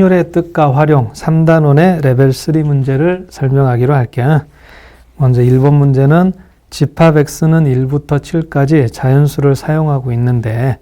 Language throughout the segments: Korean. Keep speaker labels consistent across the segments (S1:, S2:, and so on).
S1: 확률의 뜻과 활용 3단원의 레벨 3 문제를 설명하기로 할게요. 먼저 1번 문제는 집합 x는 1부터 7까지 자연수를 사용하고 있는데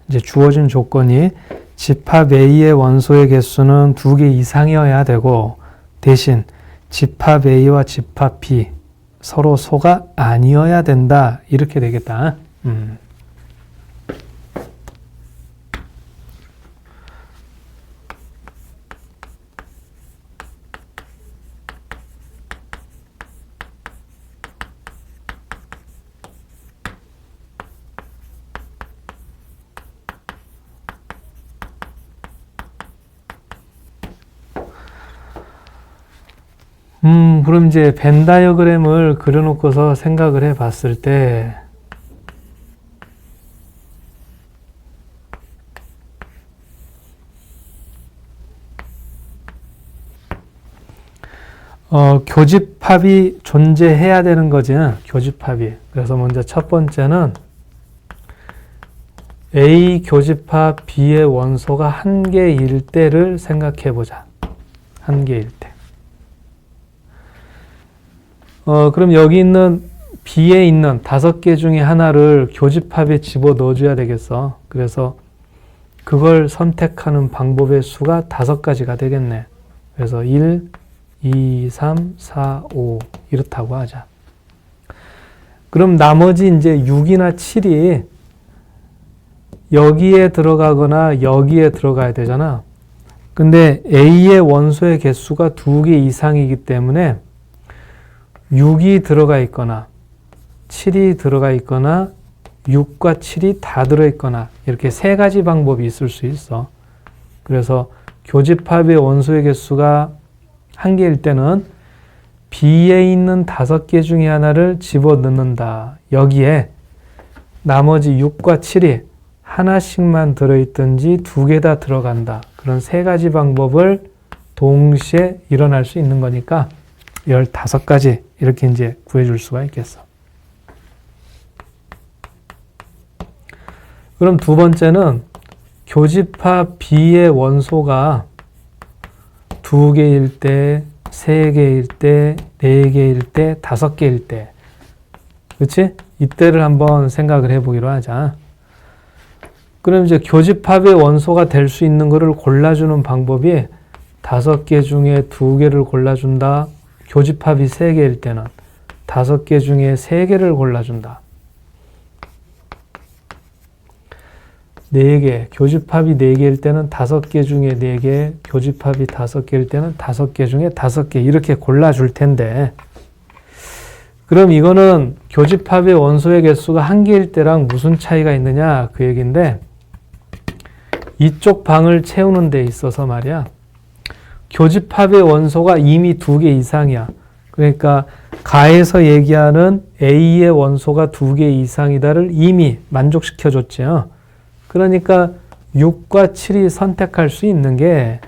S1: 이제 주어진 조건이 집합 A의 원소의 개수는 2개 이상이어야 되고 대신 집합 A와 집합 B 서로 소가 아니어야 된다. 이렇게 되겠다. 그럼 이제 벤 다이어그램을 그려놓고서 생각을 해 봤을 때, 교집합이 존재해야 되는 거지, 교집합이. 그래서 먼저 첫 번째는 A 교집합 B의 원소가 한 개일 때를 생각해 보자. 한 개일 때. 그럼 여기 있는 B에 있는 5개 중에 하나를 교집합에 집어 넣어줘야 되겠어. 그래서 그걸 선택하는 방법의 수가 5가지가 되겠네. 그래서 1, 2, 3, 4, 5 이렇다고 하자. 그럼 나머지 이제 6이나 7이 여기에 들어가거나 여기에 들어가야 되잖아. 근데 A의 원소의 개수가 2개 이상이기 때문에 6이 들어가 있거나 7이 들어가 있거나 6과 7이 다 들어있거나 이렇게 3가지 방법이 있을 수 있어. 그래서 교집합의 원소의 개수가 1개일 때는 B에 있는 5개 중에 하나를 집어넣는다. 여기에 나머지 6과 7이 하나씩만 들어있든지 2개 다 들어간다. 그런 3가지 방법을 동시에 일어날 수 있는 거니까 15가지 이렇게 이제 구해줄 수가 있겠어. 그럼 두 번째는 교집합 B의 원소가 2개일 때, 3개일 때, 4개일 때, 5개일 때. 그치? 이때를 한번 생각을 해보기로 하자. 그럼 이제 교집합의 원소가 될 수 있는 거를 골라주는 방법이 5개 중에 2개를 골라준다. 교집합이 3개일 때는 5개 중에 3개를 골라준다. 4개, 교집합이 4개일 때는 5개 중에 4개, 교집합이 5개일 때는 5개 중에 5개 이렇게 골라줄 텐데, 그럼 이거는 교집합의 원소의 개수가 1개일 때랑 무슨 차이가 있느냐 그 얘기인데, 이쪽 방을 채우는 데 있어서 말이야, 교집합의 원소가 이미 2개 이상이야. 그러니까 가에서 얘기하는 A의 원소가 2개 이상이다를 이미 만족시켜줬죠. 그러니까 6과 7이 선택할 수 있는 게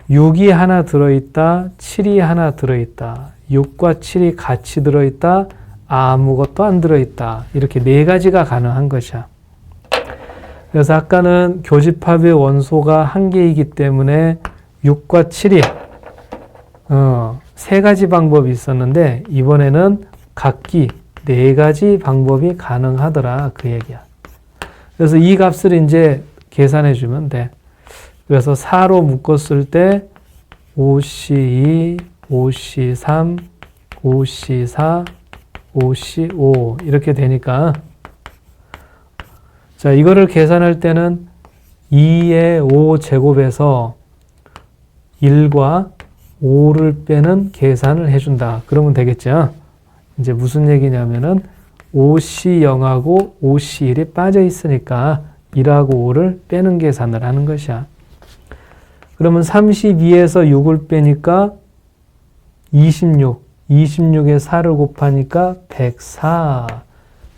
S1: 6이 하나 들어있다, 7이 하나 들어있다, 6과 7이 같이 들어있다, 아무것도 안 들어있다. 이렇게 4가지가 가능한 것이야. 그래서 아까는 교집합의 원소가 1개이기 때문에 6과 7이 3가지 방법이 있었는데 이번에는 각기 4가지 방법이 가능하더라 그 얘기야. 그래서 이 값을 이제 계산해 주면 돼. 그래서 4로 묶었을 때 5C2, 5C3, 5C4, 5C5 이렇게 되니까, 자, 이거를 계산할 때는 2의 5 제곱에서 1과 5를 빼는 계산을 해준다. 그러면 되겠죠. 이제 무슨 얘기냐면은 5C0하고 5C1이 빠져 있으니까 1하고 5를 빼는 계산을 하는 것이야. 그러면 32에서 6을 빼니까 26, 26에 4를 곱하니까 104.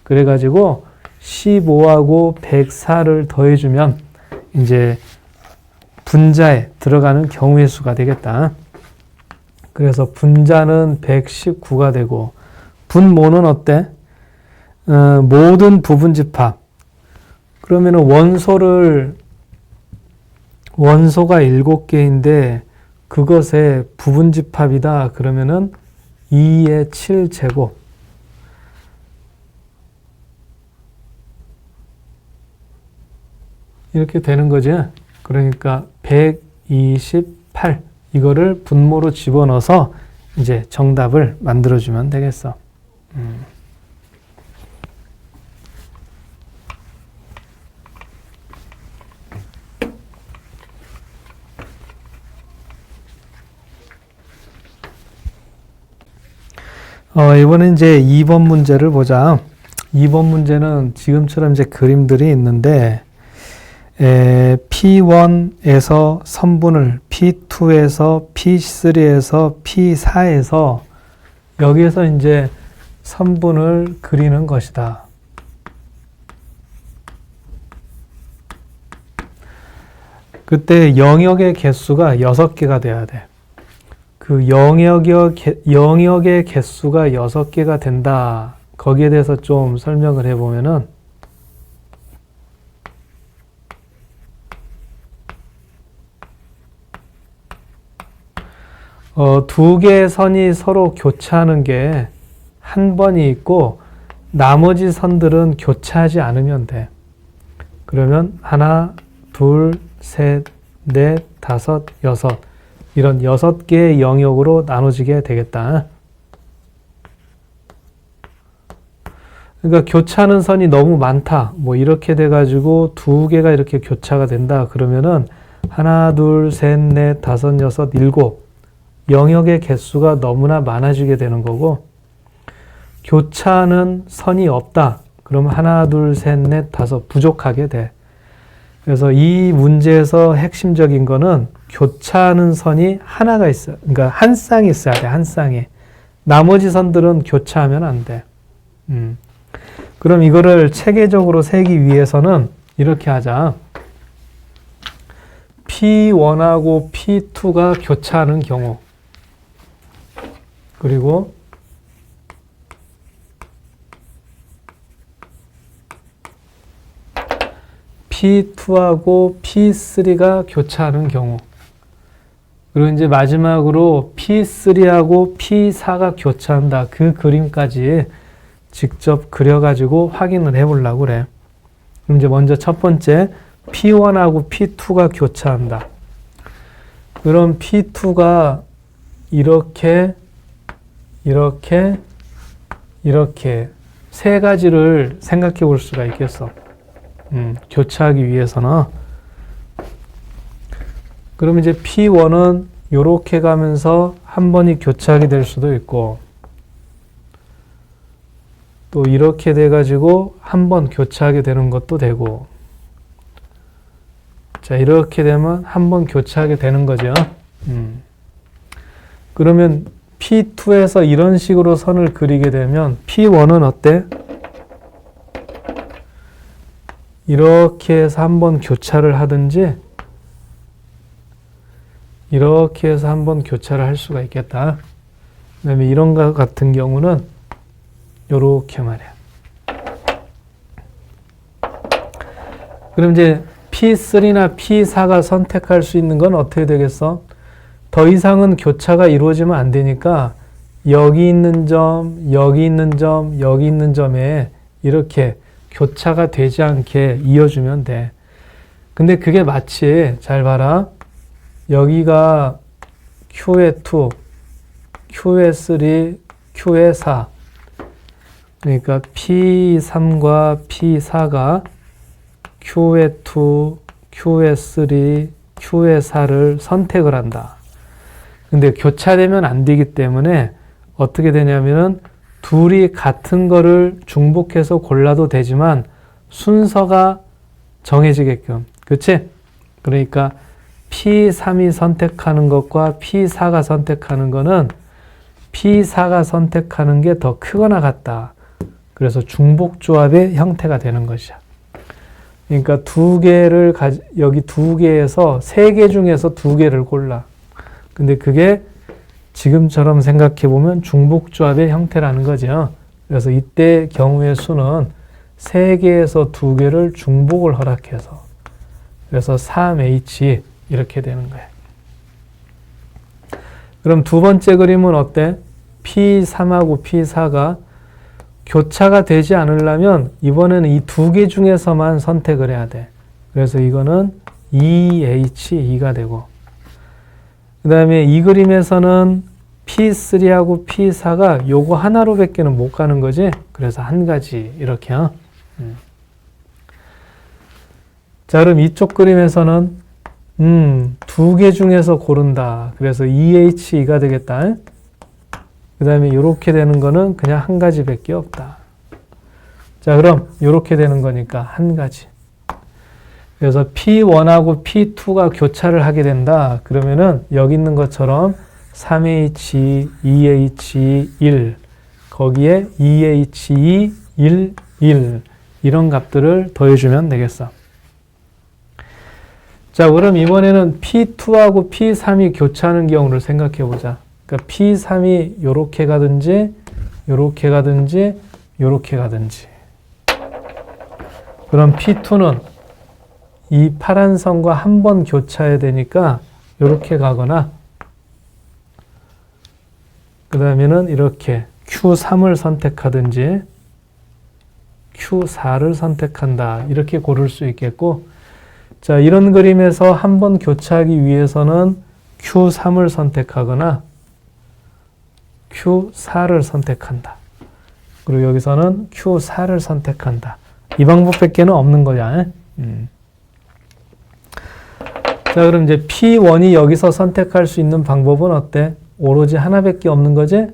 S1: 그래가지고 15하고 104를 더해주면 이제 분자에 들어가는 경우의 수가 되겠다. 그래서 분자는 119가 되고, 분모는 어때? 모든 부분집합. 그러면은 원소가 7개인데 그것의 부분집합이다 그러면은 2의 7제곱 이렇게 되는 거지. 그러니까 128 이거를 분모로 집어넣어서 이제 정답을 만들어주면 되겠어. 이번에 이제 2번 문제를 보자. 2번 문제는 지금처럼 이제 그림들이 있는데 P1에서 선분을 P2에서 P3에서 P4에서 여기에서 이제 선분을 그리는 것이다. 그때 영역의 개수가 6개가 돼야 돼. 그 영역의 개수가 6개가 된다. 거기에 대해서 좀 설명을 해보면은 두 개의 선이 서로 교차하는 게 한 번이 있고 나머지 선들은 교차하지 않으면 돼. 그러면 하나, 둘, 셋, 넷, 다섯, 여섯 이런 6개의 영역으로 나눠지게 되겠다. 그러니까 교차하는 선이 너무 많다. 뭐 이렇게 돼가지고 2개가 이렇게 교차가 된다. 그러면은 하나, 둘, 셋, 넷, 다섯, 여섯, 일곱 영역의 개수가 너무나 많아지게 되는 거고 교차하는 선이 없다. 그러면 하나, 둘, 셋, 넷, 다섯 부족하게 돼. 그래서 이 문제에서 핵심적인 거는 교차하는 선이 하나가 있어요. 그러니까 한 쌍이 있어야 돼. 한 쌍이. 나머지 선들은 교차하면 안 돼. 그럼 이거를 체계적으로 세기 위해서는 이렇게 하자. P1하고 P2가 교차하는 경우 그리고 P2하고 P3가 교차하는 경우 그리고 이제 마지막으로 P3하고 P4가 교차한다. 그 그림까지 직접 그려가지고 확인을 해보려고 그래. 그럼 이제 먼저 첫 번째 P1하고 P2가 교차한다. 그럼 P2가 이렇게 세 가지를 생각해 볼 수가 있겠어. 교차하기 위해서는. 그럼 이제 P1은 이렇게 가면서 한 번이 교차하게 될 수도 있고 또 이렇게 돼가지고 한 번 교차하게 되는 것도 되고 자 이렇게 되면 한 번 교차하게 되는 거죠. 그러면 P2에서 이런 식으로 선을 그리게 되면 P1은 어때? 이렇게 해서 한번 교차를 하든지 이렇게 해서 한번 교차를 할 수가 있겠다. 그 다음에 이런 것 같은 경우는 요렇게 말이야. 그럼 이제 P3나 P4가 선택할 수 있는 건 어떻게 되겠어? 더 이상은 교차가 이루어지면 안 되니까 여기 있는 점, 여기 있는 점, 여기 있는 점에 이렇게 교차가 되지 않게 이어주면 돼. 근데 그게 마치 잘 봐라. 여기가 Q의 2, Q의 3, Q의 4 그러니까 P3과 P4가 Q의 2, Q의 3, Q의 4를 선택을 한다. 근데 교차되면 안 되기 때문에 어떻게 되냐면은 둘이 같은 거를 중복해서 골라도 되지만 순서가 정해지게끔. 그치? 그러니까 P3이 선택하는 것과 P4가 선택하는 거는 P4가 선택하는 게 더 크거나 같다. 그래서 중복조합의 형태가 되는 것이야. 그러니까 여기 2개에서 3개 중에서 2개를 골라. 근데 그게 지금처럼 생각해보면 중복조합의 형태라는 거죠. 그래서 이때 경우의 수는 3개에서 2개를 중복을 허락해서 그래서 3H 이렇게 되는 거예요. 그럼 두 번째 그림은 어때? P3하고 P4가 교차가 되지 않으려면 이번에는 이 두 개 중에서만 선택을 해야 돼. 그래서 이거는 EHE가 되고, 그 다음에 이 그림에서는 P3하고 P4가 요거 하나로 밖에는 못 가는 거지. 그래서 한 가지 이렇게요. 자, 그럼 이쪽 그림에서는 두 개 중에서 고른다. 그래서 EHE가 되겠다. 그 다음에 이렇게 되는 거는 그냥 한 가지 밖에 없다. 자, 그럼 이렇게 되는 거니까 한 가지. 그래서 P1하고 P2가 교차를 하게 된다. 그러면은 여기 있는 것처럼 3H, 2H, 1 거기에 2H, 1, 1 이런 값들을 더해주면 되겠어. 자, 그럼 이번에는 P2하고 P3이 교차하는 경우를 생각해 보자. 그러니까 P3이 요렇게 가든지 요렇게 가든지 요렇게 가든지. 그럼 P2는 이 파란 선과 한 번 교차해야 되니까 요렇게 가거나, 그 다음에는 이렇게 Q3을 선택하든지 Q4를 선택한다. 이렇게 고를 수 있겠고, 자, 이런 그림에서 한 번 교차하기 위해서는 Q3을 선택하거나 Q4를 선택한다. 그리고 여기서는 Q4를 선택한다. 이 방법밖에는 없는 거야. 자, 그럼 이제 P1이 여기서 선택할 수 있는 방법은 어때? 오로지 하나밖에 없는 거지?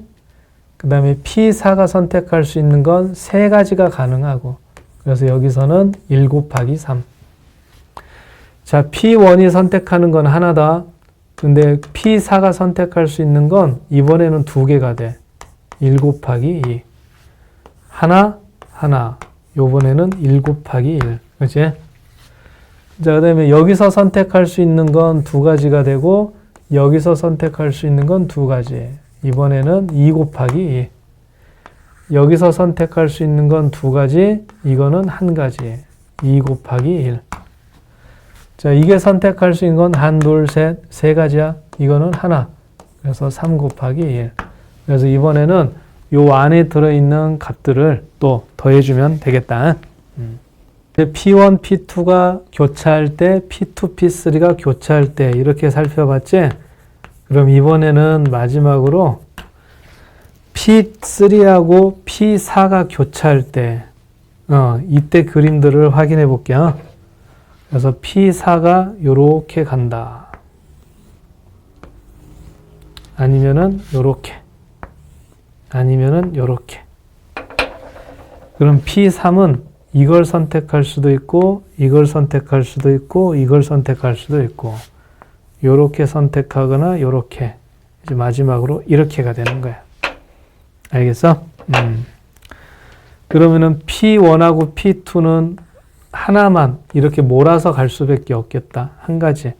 S1: 그 다음에 P4가 선택할 수 있는 건 세 가지가 가능하고, 그래서 여기서는 1 곱하기 3. 자, P1이 선택하는 건 하나다. 근데 P4가 선택할 수 있는 건 이번에는 두 개가 돼. 1 곱하기 2. 하나, 하나. 요번에는 1 곱하기 1. 그치? 자, 그 다음에 여기서 선택할 수 있는 건 두 가지가 되고, 여기서 선택할 수 있는 건 두 가지. 이번에는 2 곱하기 2. 여기서 선택할 수 있는 건 두 가지. 이거는 한 가지. 2 곱하기 1. 자, 이게 선택할 수 있는 건 한, 둘, 셋, 세 가지야. 이거는 하나. 그래서 3 곱하기 1. 그래서 이번에는 요 안에 들어있는 값들을 또 더해주면 되겠다. P1, P2가 교차할 때, P2, P3가 교차할 때 이렇게 살펴봤지? 그럼 이번에는 마지막으로 P3하고 P4가 교차할 때, 이때 그림들을 확인해 볼게요. 그래서 P4가 요렇게 간다. 아니면은 요렇게. 아니면은 요렇게. 그럼 P3은 이걸 선택할 수도 있고, 이걸 선택할 수도 있고, 이걸 선택할 수도 있고, 요렇게 선택하거나 요렇게. 이제 마지막으로 이렇게가 되는 거야. 알겠어? 그러면은 P1하고 P2는 하나만 이렇게 몰아서 갈 수밖에 없겠다. 한 가지.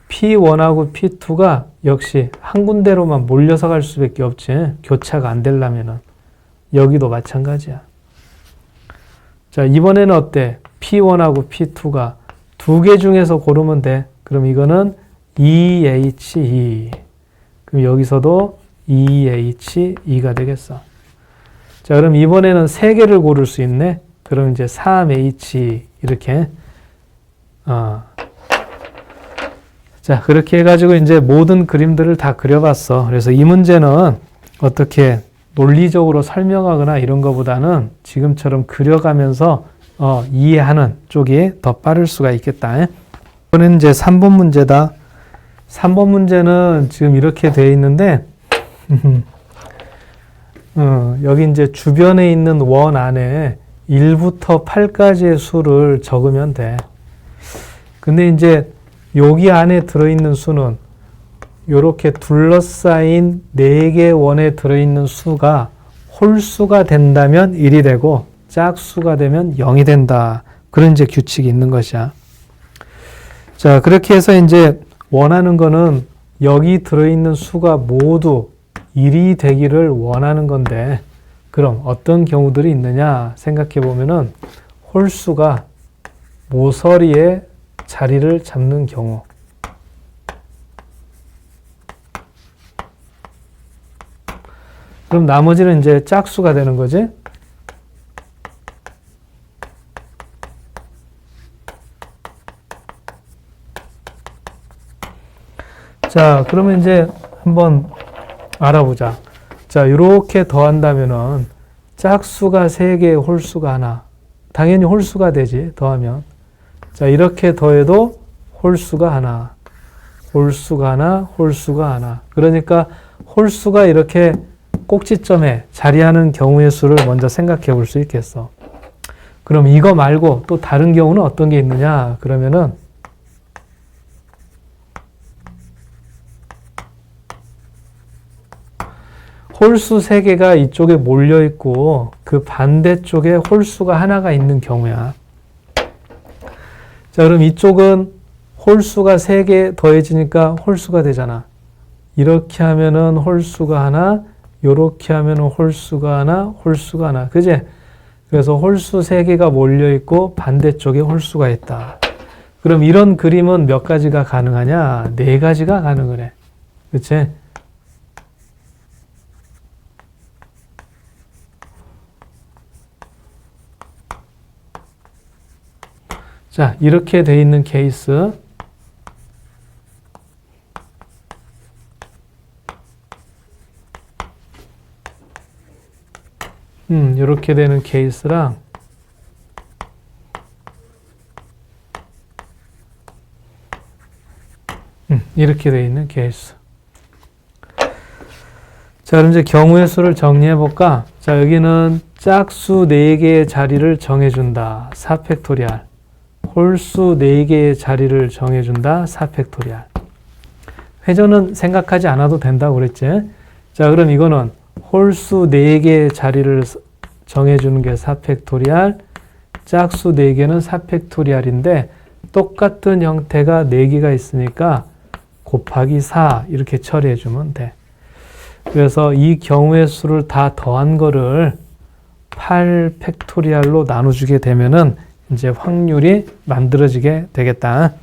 S1: P1하고 P2가 역시 한 군데로만 몰려서 갈 수밖에 없지. 교차가 안 되려면은. 여기도 마찬가지야. 자, 이번에는 어때? P1하고 P2가 두 개 중에서 고르면 돼. 그럼 이거는 EHE. 그럼 여기서도 EHE가 되겠어. 자, 그럼 이번에는 세 개를 고를 수 있네. 그럼 이제 3H 이렇게. 자, 그렇게 해가지고 이제 모든 그림들을 다 그려봤어. 그래서 이 문제는 어떻게 논리적으로 설명하거나 이런 거보다는 지금처럼 그려가면서 이해하는 쪽이 더 빠를 수가 있겠다. 이번엔 이제 3번 문제다. 3번 문제는 지금 이렇게 되어 있는데 여기 이제 주변에 있는 원 안에 1부터 8까지의 수를 적으면 돼. 근데 이제 여기 안에 들어있는 수는 이렇게 둘러싸인 4개 원에 들어있는 수가 홀수가 된다면 1이 되고 짝수가 되면 0이 된다. 그런 이제 규칙이 있는 것이야. 자, 그렇게 해서 이제 원하는 거는 여기 들어있는 수가 모두 1이 되기를 원하는 건데, 그럼 어떤 경우들이 있느냐 생각해 보면은 홀수가 모서리에 자리를 잡는 경우. 그럼 나머지는 이제 짝수가 되는 거지. 자, 그러면 이제 한번 알아보자. 자, 이렇게 더한다면은 짝수가 3개, 홀수가 하나. 당연히 홀수가 되지, 더하면. 자, 이렇게 더해도 홀수가 하나, 홀수가 하나, 홀수가 하나. 그러니까 홀수가 이렇게 꼭지점에 자리하는 경우의 수를 먼저 생각해 볼 수 있겠어. 그럼 이거 말고 또 다른 경우는 어떤 게 있느냐? 그러면은 홀수 3개가 이쪽에 몰려 있고 그 반대쪽에 홀수가 하나가 있는 경우야. 자, 그럼 이쪽은 홀수가 3개 더해지니까 홀수가 되잖아. 이렇게 하면은 홀수가 하나, 요렇게 하면은 홀수가 하나, 홀수가 하나. 그지? 그래서 홀수 3개가 몰려 있고 반대쪽에 홀수가 있다. 그럼 이런 그림은 몇 가지가 가능하냐? 4가지가 가능을 해. 그치? 자, 이렇게 돼 있는 케이스. 이렇게 되는 케이스랑 이렇게 돼 있는 케이스. 자, 그럼 이제 경우의 수를 정리해 볼까? 자, 여기는 짝수 4개의 자리를 정해준다. 4팩토리알. 홀수 4개의 자리를 정해준다. 4팩토리알. 회전은 생각하지 않아도 된다고 그랬지? 자, 그럼 이거는 홀수 4개의 자리를 정해주는 게 4팩토리알, 짝수 4개는 4팩토리알인데 똑같은 형태가 4개가 있으니까 곱하기 4 이렇게 처리해주면 돼. 그래서 이 경우의 수를 다 더한 거를 8팩토리알로 나눠주게 되면은 이제 확률이 만들어지게 되겠다.